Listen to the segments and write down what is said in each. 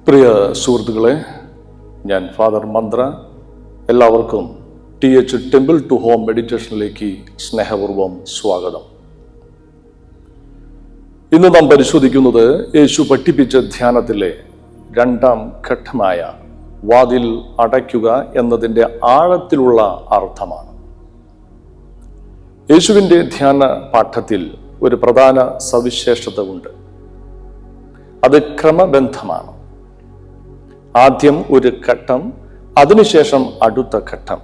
പ്രിയ സുഹൃത്തുക്കളെ, ഞാൻ ഫാദർ മന്ത്ര. എല്ലാവർക്കും TH ടെമ്പിൾ ടു ഹോം മെഡിറ്റേഷനിലേക്ക് സ്നേഹപൂർവ്വം സ്വാഗതം. ഇന്ന് നാം പരിശോധിക്കുന്നത് യേശു പഠിപ്പിച്ച ധ്യാനത്തിലെ രണ്ടാം ഘട്ടമായ വാതിൽ അടയ്ക്കുക എന്നതിൻ്റെ ആഴത്തിലുള്ള അർത്ഥമാണ്. യേശുവിൻ്റെ ധ്യാന പാഠത്തിൽ ഒരു പ്രധാന സവിശേഷത ഉണ്ട്. അത് ക്രമബന്ധമാണ്. ആദ്യം ഒരു ഘട്ടം, അതിനുശേഷം അടുത്ത ഘട്ടം.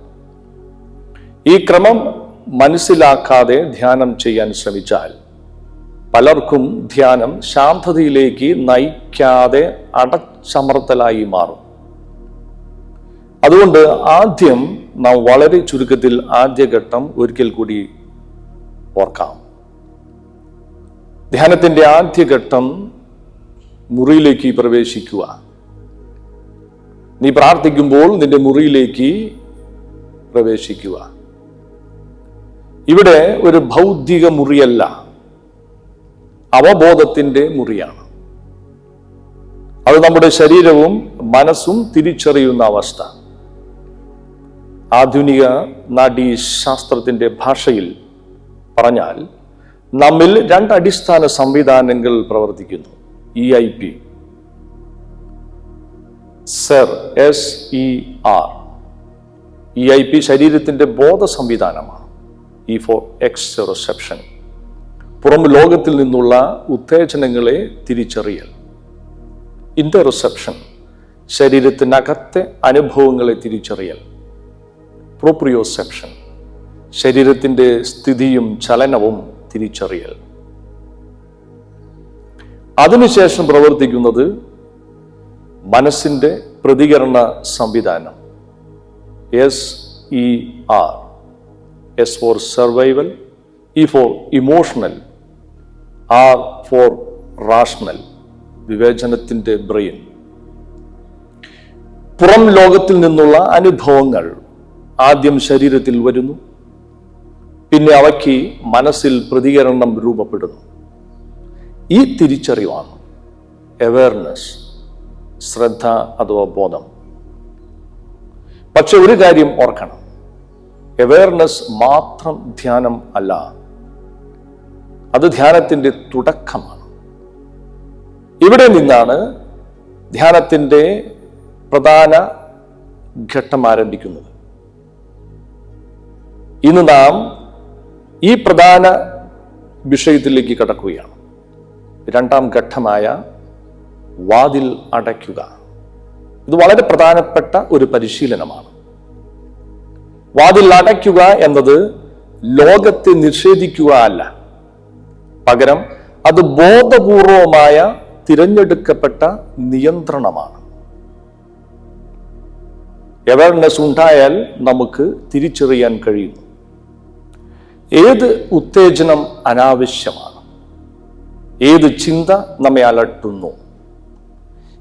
ഈ ക്രമം മനസ്സിലാക്കാതെ ധ്യാനം ചെയ്യാൻ ശ്രമിച്ചാൽ പലർക്കും ധ്യാനം ശാന്തതയിലേക്ക് നയിക്കാതെ അടച്ചമർത്തലായി മാറും. അതുകൊണ്ട് ആദ്യം നാം വളരെ ചുരുക്കത്തിൽ ആദ്യഘട്ടം ഒരിക്കൽ കൂടി ഓർക്കാം. ധ്യാനത്തിന്റെ ആദ്യഘട്ടം മുറിയിലേക്ക് പ്രവേശിക്കുക. നീ പ്രാർത്ഥിക്കുമ്പോൾ നിന്റെ മുറിയിലേക്ക് പ്രവേശിക്കുക. ഇവിടെ ഒരു ഭൗതിക മുറിയല്ല, അവബോധത്തിന്റെ മുറിയാണ്. അത് നമ്മുടെ ശരീരവും മനസ്സും തിരിച്ചറിയുന്ന അവസ്ഥ. ആധുനിക നാഡീശാസ്ത്രത്തിന്റെ ഭാഷയിൽ പറഞ്ഞാൽ നമ്മിൽ രണ്ട് അടിസ്ഥാന സംവിധാനങ്ങൾ പ്രവർത്തിക്കുന്നു. EIP, SER, SER. EIP ശരീരത്തിന്റെ ബോധ സംവിധാനമാണ്. E for എക്സെപ്ഷൻ, പുറം ലോകത്തിൽ നിന്നുള്ള ഉത്തേജനങ്ങളെ തിരിച്ചറിയൽ. ഇന്റർസെപ്ഷൻ, ശരീരത്തിനകത്തെ അനുഭവങ്ങളെ തിരിച്ചറിയൽ. പ്രോപ്രിയോസെപ്ഷൻ, ശരീരത്തിന്റെ സ്ഥിതിയും ചലനവും തിരിച്ചറിയൽ. അതിനുശേഷം പ്രവർത്തിക്കുന്നത് മനസ്സിന്റെ പ്രതികരണ സംവിധാനം. SER, S for survival, E for emotional, R for rational, വിവേചനത്തിന്റെ ബ്രെയിൻ. പുറം ലോകത്തിൽ നിന്നുള്ള അനുഭവങ്ങൾ ആദ്യം ശരീരത്തിൽ വരുന്നു, പിന്നെ അവയ്ക്ക് മനസ്സിൽ പ്രതികരണം രൂപപ്പെടുന്നു. ഈ തിരിച്ചറിവാണ് അവയർനെസ്, ശ്രദ്ധ അഥവാ ബോധം. പക്ഷെ ഒരു കാര്യം ഓർക്കണം, അവയർനെസ് മാത്രം ധ്യാനം അല്ല. അത് ധ്യാനത്തിന്റെ തുടക്കമാണ്. ഇവിടെ നിന്നാണ് ധ്യാനത്തിന്റെ പ്രധാന ഘട്ടം ആരംഭിക്കുന്നത്. ഇന്ന് നാം ഈ പ്രധാന വിഷയത്തിലേക്ക് കടക്കുകയാണ്. രണ്ടാം ഘട്ടമായ വാതിൽ അടയ്ക്കുക. ഇത് വളരെ പ്രധാനപ്പെട്ട ഒരു പരിശീലനമാണ്. വാതിൽ അടയ്ക്കുക എന്നത് ലോകത്തെ നിഷേധിക്കുക അല്ല, പകരം അത് ബോധപൂർവമായ തിരഞ്ഞെടുക്കപ്പെട്ട നിയന്ത്രണമാണ്. അവയർനെസ് ഉണ്ടായാൽ നമുക്ക് തിരിച്ചറിയാൻ കഴിയുന്നു ഏത് ഉത്തേജനം അനാവശ്യമാണ്, ഏത് ചിന്ത നമ്മെ അലട്ടുന്നു,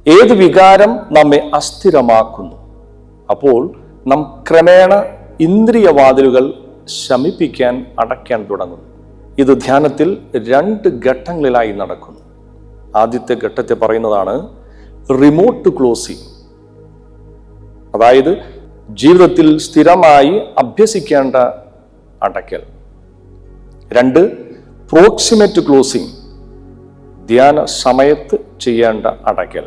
ഏത് വികാരം നമ്മെ അസ്ഥിരമാക്കുന്നു. അപ്പോൾ നാം ക്രമേണ ഇന്ദ്രിയവാതിലുകൾ ശമിപ്പിക്കാൻ, അടയ്ക്കാൻ തുടങ്ങുന്നു. ഇത് ധ്യാനത്തിൽ രണ്ട് ഘട്ടങ്ങളിലായി നടക്കുന്നു. ആദ്യത്തെ ഘട്ടത്തെ പറയുന്നതാണ് റിമോട്ട് ക്ലോസിംഗ്, അതായത് ജീവിതത്തിൽ സ്ഥിരമായി അഭ്യസിക്കേണ്ട അടയ്ക്കൽ. രണ്ട്, പ്രോക്സിമേറ്റ് ക്ലോസിംഗ്, ധ്യാന സമയത്ത് ചെയ്യേണ്ട അടയ്ക്കൽ.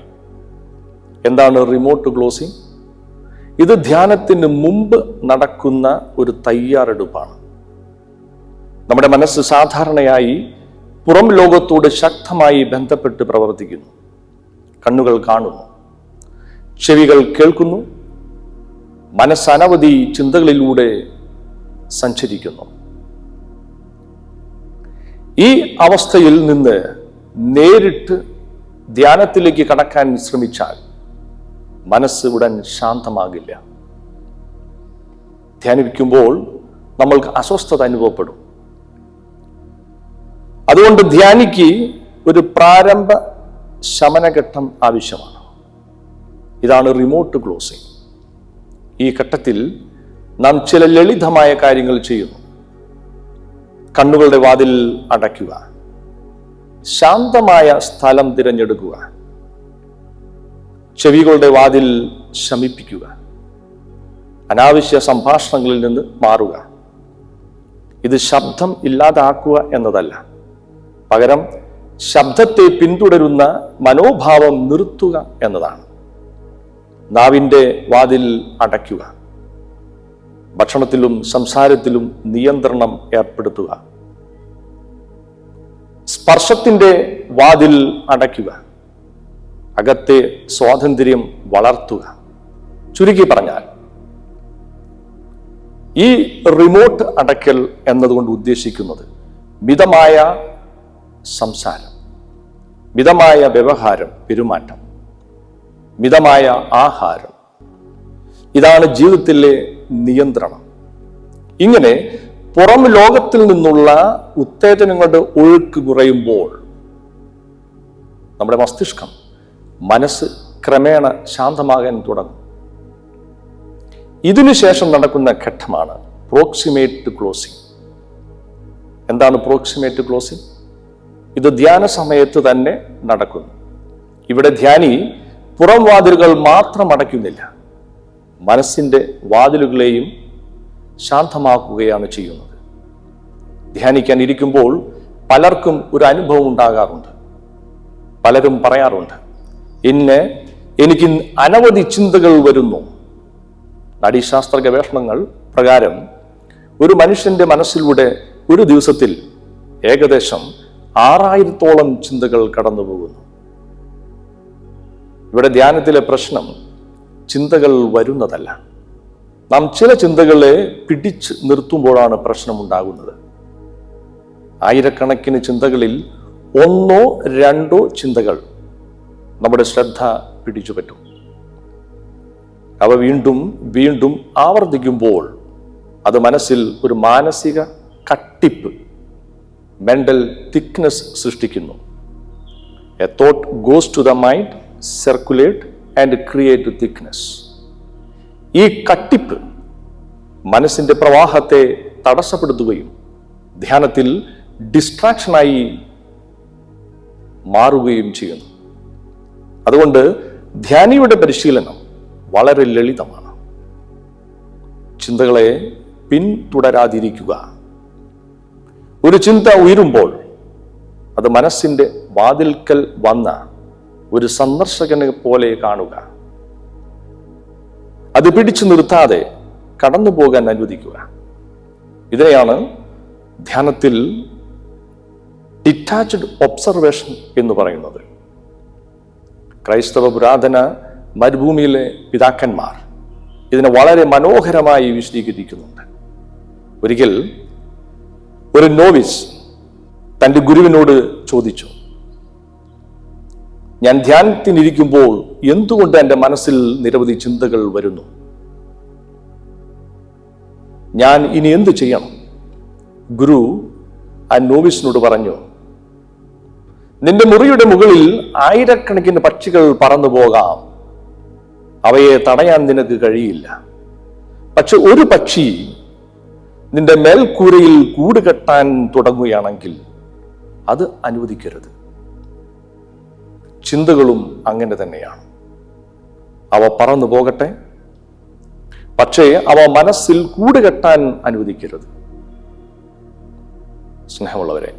എന്താണ് റിമോട്ട് ക്ലോസിംഗ്? ഇത് ധ്യാനത്തിന് മുമ്പ് നടക്കുന്ന ഒരു തയ്യാറെടുപ്പാണ്. നമ്മുടെ മനസ്സ് സാധാരണയായി പുറം ലോകത്തോട് ശക്തമായി ബന്ധപ്പെട്ട് പ്രവർത്തിക്കുന്നു. കണ്ണുകൾ കാണുന്നു, ചെവികൾ കേൾക്കുന്നു, മനസ്സ് അനവധി ചിന്തകളിലൂടെ സഞ്ചരിക്കുന്നു. ഈ അവസ്ഥയിൽ നിന്ന് നേരിട്ട് ധ്യാനത്തിലേക്ക് കടക്കാൻ ശ്രമിച്ചാൽ മനസ്സ് ഉടൻ ശാന്തമാകില്ല. ധ്യാനിക്കുമ്പോൾ നമ്മൾക്ക് അസ്വസ്ഥത അനുഭവപ്പെടും. അതുകൊണ്ട് ധ്യാനിക്ക് ഒരു പ്രാരംഭ ശമനഘട്ടം ആവശ്യമാണ്. ഇതാണ് റിമോട്ട് ക്ലോസിംഗ്. ഈ ഘട്ടത്തിൽ നാം ചില ലളിതമായ കാര്യങ്ങൾ ചെയ്യുന്നു. കണ്ണുകളുടെ വാതിൽ അടയ്ക്കുക, ശാന്തമായ സ്ഥലം തിരഞ്ഞെടുക്കുക, ചെവികളുടെ വാതിൽ ശമിപ്പിക്കുക. അനാവശ്യ സംഭാഷണങ്ങളിൽ നിന്ന് മാറുക. ഇത് ശബ്ദം ഇല്ലാതാക്കുക എന്നതല്ല, പകരം ശബ്ദത്തെ പിന്തുടരുന്ന മനോഭാവം നിർത്തുക എന്നതാണ്. നാവിൻ്റെ വാതിൽ അടയ്ക്കുക. ഭക്ഷണത്തിലും സംസാരത്തിലും നിയന്ത്രണം ഏർപ്പെടുത്തുക. സ്പർശത്തിൻ്റെ വാതിൽ അടയ്ക്കുക. അകത്തെ സ്വാതന്ത്ര്യം വളർത്തുക. ചുരുക്കി പറഞ്ഞാൽ, ഈ റിമോട്ട് അടയ്ക്കൽ എന്നതുകൊണ്ട് ഉദ്ദേശിക്കുന്നത് മിതമായ സംസാരം, മിതമായ വ്യവഹാരം, പെരുമാറ്റം, മിതമായ ആഹാരം. ഇതാണ് ജീവിതത്തിലെ നിയന്ത്രണം. ഇങ്ങനെ പുറം ലോകത്തിൽ നിന്നുള്ള ഉത്തേജനങ്ങളുടെ ഒഴുക്ക് കുറയുമ്പോൾ നമ്മുടെ മസ്തിഷ്കം, മനസ്സ് ക്രമേണ ശാന്തമാകാൻ തുടങ്ങും. ഇതിനുശേഷം നടക്കുന്ന ഘട്ടമാണ് പ്രോക്സിമേറ്റ് ക്ലോസിംഗ്. എന്താണ് പ്രോക്സിമേറ്റ് ക്ലോസിംഗ്? ഇത് ധ്യാന സമയത്ത് തന്നെ നടക്കുന്നു. ഇവിടെ ധ്യാനി പുറം വാതിലുകൾ മാത്രം അടയ്ക്കുന്നില്ല, മനസ്സിൻ്റെ വാതിലുകളെയും ശാന്തമാക്കുകയാണ് ചെയ്യുന്നത്. ധ്യാനിക്കാൻ ഇരിക്കുമ്പോൾ പലർക്കും ഒരു അനുഭവം ഉണ്ടാകാറുണ്ട്. പലരും പറയാറുണ്ട്, എനിക്ക് അനവധി ചിന്തകൾ വരുന്നു. നാഡീശാസ്ത്ര ഗവേഷണങ്ങൾ പ്രകാരം ഒരു മനുഷ്യന്റെ മനസ്സിലൂടെ ഒരു ദിവസത്തിൽ ഏകദേശം 6000-ഓളം ചിന്തകൾ കടന്നു പോകുന്നു. ഇവിടെ ധ്യാനത്തിലെ പ്രശ്നം ചിന്തകൾ വരുന്നതല്ല. നാം ചില ചിന്തകളെ പിടിച്ച് നിർത്തുമ്പോഴാണ് പ്രശ്നമുണ്ടാകുന്നത്. ആയിരക്കണക്കിന് ചിന്തകളിൽ 1-2 ചിന്തകൾ നമ്മുടെ ശ്രദ്ധ പിടിച്ചുപറ്റും. അവ വീണ്ടും വീണ്ടും ആവർത്തിക്കുമ്പോൾ അത് മനസ്സിൽ ഒരു മാനസിക കട്ടിപ്പ്, മെന്റൽ തിക്നെസ് സൃഷ്ടിക്കുന്നു. A thought goes to the mind, circulate and create thickness. ഈ കട്ടിപ്പ് മനസ്സിന്റെ പ്രവാഹത്തെ തടസ്സപ്പെടുത്തുകയും ധ്യാനത്തിൽ ഡിസ്ട്രാക്ഷനായി മാറുകയും ചെയ്യുന്നു. അതുകൊണ്ട് ധ്യാനിയുടെ പരിശീലനം വളരെ ലളിതമാണ്. ചിന്തകളെ പിന്തുടരാതിരിക്കുക. ഒരു ചിന്ത ഉയരുമ്പോൾ അത് മനസ്സിന്റെ വാതിൽക്കൽ വന്ന ഒരു സന്ദർശകനെ പോലെ കാണുക. അത് പിടിച്ചു നിർത്താതെ കടന്നു പോകാൻ അനുവദിക്കുക. ഇതിനെയാണ് ധ്യാനത്തിൽ ഡിറ്റാച്ച്ഡ് ഒബ്സർവേഷൻ എന്ന് പറയുന്നത്. ക്രൈസ്തവ പുരാതന മരുഭൂമിയിലെ പിതാക്കന്മാർ ഇതിനെ വളരെ മനോഹരമായി വിശദീകരിക്കുന്നുണ്ട്. ഒരിക്കൽ ഒരു നോവിസ് തൻ്റെ ഗുരുവിനോട് ചോദിച്ചു, ഞാൻ ധ്യാനത്തിനിരിക്കുമ്പോൾ എന്തുകൊണ്ട് എൻ്റെ മനസ്സിൽ നിരവധി ചിന്തകൾ വരുന്നു? ഞാൻ ഇനി എന്ത് ചെയ്യണം? ഗുരു ആ നോവിസിനോട് പറഞ്ഞു, നിന്റെ മുറിയുടെ മുകളിൽ ആയിരക്കണക്കിന് പക്ഷികൾ പറന്നു പോകാം. അവയെ തടയാൻ നിനക്ക് കഴിയില്ല. പക്ഷെ ഒരു പക്ഷി നിന്റെ മേൽക്കൂരയിൽ കൂട് കെട്ടാൻ തുടങ്ങുകയാണെങ്കിൽ അത് അനുവദിക്കരുത്. ചിന്തകളും അങ്ങനെ തന്നെയാണ്. അവ പറന്നു പോകട്ടെ, പക്ഷേ അവ മനസ്സിൽ കൂട് കെട്ടാൻ അനുവദിക്കരുത്. സ്നേഹമുള്ളവരെ,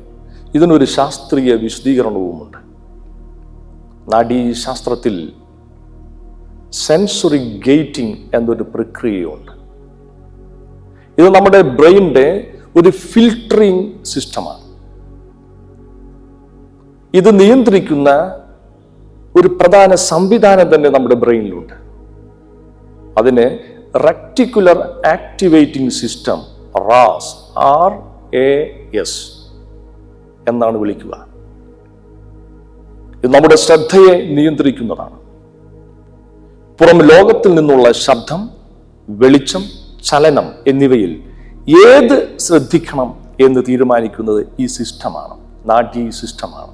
ഇതിനൊരു ശാസ്ത്രീയ വിശദീകരണവുമുണ്ട്. നാഡീശാസ്ത്രത്തിൽ സെൻസറി ഗേറ്റിംഗ് എന്നൊരു പ്രക്രിയയുണ്ട്. ഇത് നമ്മുടെ ബ്രെയിനിന്റെ ഒരു ഫിൽട്ടറിംഗ് സിസ്റ്റമാണ്. ഇത് നിയന്ത്രിക്കുന്ന ഒരു പ്രധാന സംവിധാനം തന്നെ നമ്മുടെ ബ്രെയിനിലുണ്ട്. അതിനെ റെക്ടിക്കുലർ ആക്ടിവേറ്റിംഗ് സിസ്റ്റം, RAS എന്നാണ് വിളിക്കുക. ഇത് നമ്മുടെ ശ്രദ്ധയെ നിയന്ത്രിക്കുന്നതാണ്. പുറം ലോകത്തിൽ നിന്നുള്ള ശബ്ദം, വെളിച്ചം, ചലനം എന്നിവയിൽ ഏത് ശ്രദ്ധിക്കണം എന്ന് തീരുമാനിക്കുന്നത് ഈ സിസ്റ്റമാണ്, നാഡീ സിസ്റ്റമാണ്.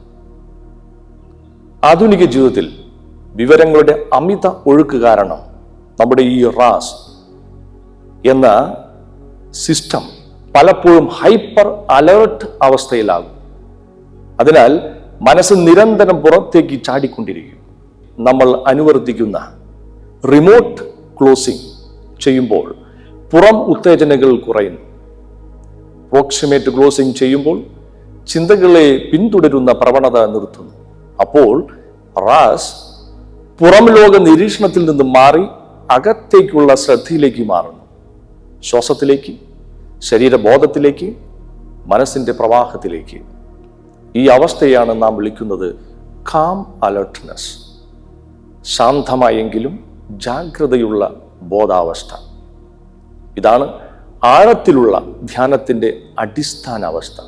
ആധുനിക ജീവിതത്തിൽ വിവരങ്ങളുടെ അമിത ഒഴുക്ക് കാരണം നമ്മുടെ ഈ RAS എന്ന സിസ്റ്റം പലപ്പോഴും ഹൈപ്പർ അലേർട്ട് അവസ്ഥയിലാകും. അതിനാൽ മനസ്സ് നിരന്തരം പുറത്തേക്ക് ചാടിക്കൊണ്ടിരിക്കും. നമ്മൾ അനുവർത്തിക്കുന്ന റിമോട്ട് ക്ലോസിംഗ് ചെയ്യുമ്പോൾ പുറം ഉത്തേജനങ്ങൾ കുറയുന്നു. പ്രോക്സിമേറ്റ് ക്ലോസിംഗ് ചെയ്യുമ്പോൾ ചിന്തകളെ പിന്തുടരുന്ന പ്രവണത നിർത്തുന്നു. അപ്പോൾ റാസ് പുറം ലോക നിരീക്ഷണത്തിൽ നിന്ന് മാറി അകത്തേക്കുള്ള ശ്രദ്ധയിലേക്ക് മാറുന്നു. ശ്വാസത്തിലേക്ക്, ശരീരബോധത്തിലേക്ക്, മനസ്സിന്റെ പ്രവാഹത്തിലേക്ക്. ഈ അവസ്ഥയാണ് നാം വിളിക്കുന്നത് കാം അലർട്ട്നെസ്, ശാന്തമായെങ്കിലും ജാഗ്രതയുള്ള ബോധാവസ്ഥ. ഇതാണ് ആഴത്തിലുള്ള ധ്യാനത്തിന്റെ അടിസ്ഥാന അവസ്ഥ.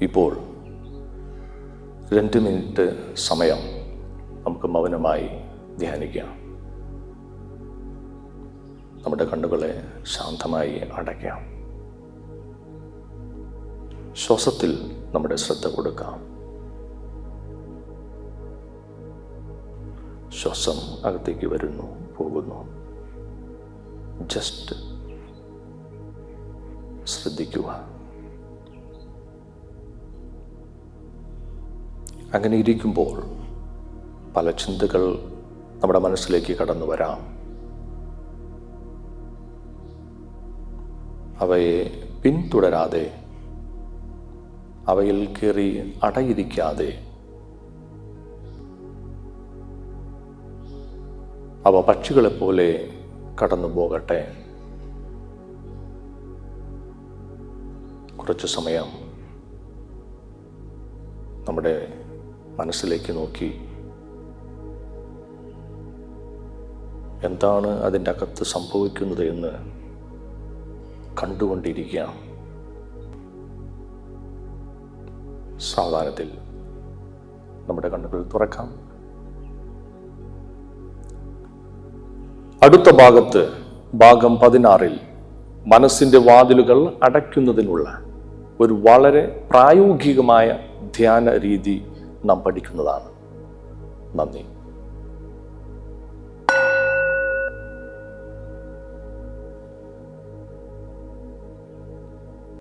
ഇപ്പോൾ 2 മിനിറ്റ് സമയം നമുക്ക് മൗനമായി ധ്യാനിക്കാം. നമ്മുടെ കണ്ണുകളെ ശാന്തമായി അടയ്ക്കാം. ശ്വാസത്തിൽ നമ്മുടെ ശ്രദ്ധ കൊടുക്കാം. ശ്വാസം അകത്തേക്ക് വരുന്നു, പോകുന്നു. ജസ്റ്റ് ശ്രദ്ധിക്കുക. അങ്ങനെ ഇരിക്കുമ്പോൾ പല ചിന്തകൾ നമ്മുടെ മനസ്സിലേക്ക് കടന്നു വരാം. അവയെ പിന്തുടരാതെ, അവയിൽ കയറി അടയിരിക്കാതെ, അവ പക്ഷികളെപ്പോലെ കടന്നു പോകട്ടെ. കുറച്ചു സമയം നമ്മുടെ മനസ്സിലേക്ക് നോക്കി എന്താണ് അതിൻ്റെ അകത്ത് സംഭവിക്കുന്നത് എന്ന് കണ്ടുകൊണ്ടിരിക്കുക. സാവധാനത്തിൽ നമ്മുടെ കണ്ണുകൾ തുറക്കാം. അടുത്ത ഭാഗം 16 മനസ്സിന്റെ വാതിലുകൾ അടയ്ക്കുന്നതിനുള്ള ഒരു വളരെ പ്രായോഗികമായ ധ്യാന രീതി നാം പഠിക്കുന്നതാണ്. നന്ദി.